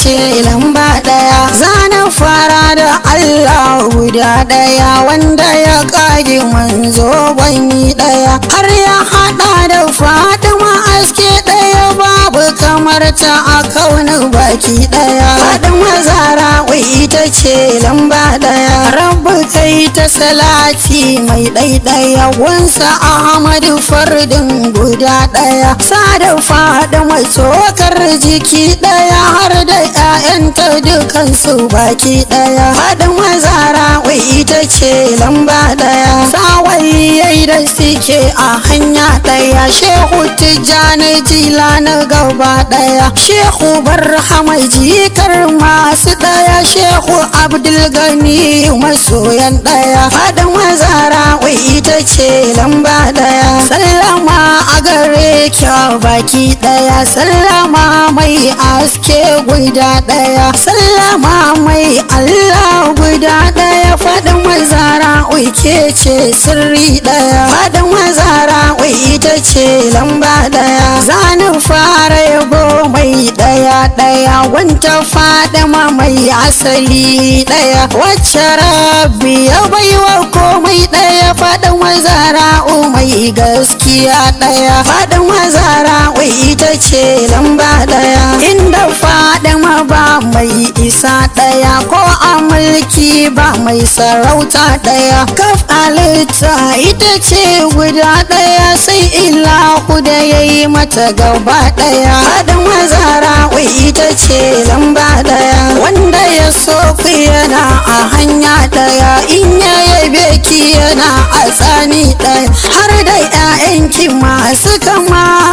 ce lamba ɗaya. Zanen fara da Allah guda ɗaya wanda ya kage manzo gwani ɗaya, har ya haɗa da Fatima aske ɗaya, babu kamar ta a kaunin baki ɗaya. Fatima Zahra ita ce lamba ɗaya. Rabbu kai ta salati mai ɗaiɗaya, wansa Ahmadu fardin guda ɗaya. Sada Fatima tsokar jiki ɗaya, har da 'ya'yanta dukansu baki ɗaya. Fatima Zahra ita ce lamba ɗaya. Sawayyai da suke a hanya ɗaya, Shehu Tijjani Jilani gaba ɗaya, Shehu Barhama jikar masu ɗaya, Shehu Abdulgani masoyan ɗaya. Fatima Zahra ita ce lamba ɗaya. Sallama a gare ki baki ɗaya, sallama mai aske guda ɗaya, sallama mai Allah guda ɗaya. Fatima Zahra ke ce sirri ɗaya. Fatima Zahra ita ce lamba ɗaya. Zanin fara yabo mai ɗaya ɗaya, wanta Fatima mai asali ɗaya, wacce Rabbi ya baiwa komai ɗaya. Fatima Zahra mai gaskiya ɗaya. Fatima Zahra ita ce lamba ɗaya. Inda Fatima ba mai isa ɗaya, ko a mulki ba mai sarauta ɗaya. Kaf halitta ita ce guda ɗaya, sai ilahu da ya yi mata gaba ɗaya. Fatima Zahra ita ce lamba ɗaya. Wanda ya so ku yana a hanya ɗaya, in ya yabe ki yana a tsani ɗaya, har da 'ya'yanki masu kama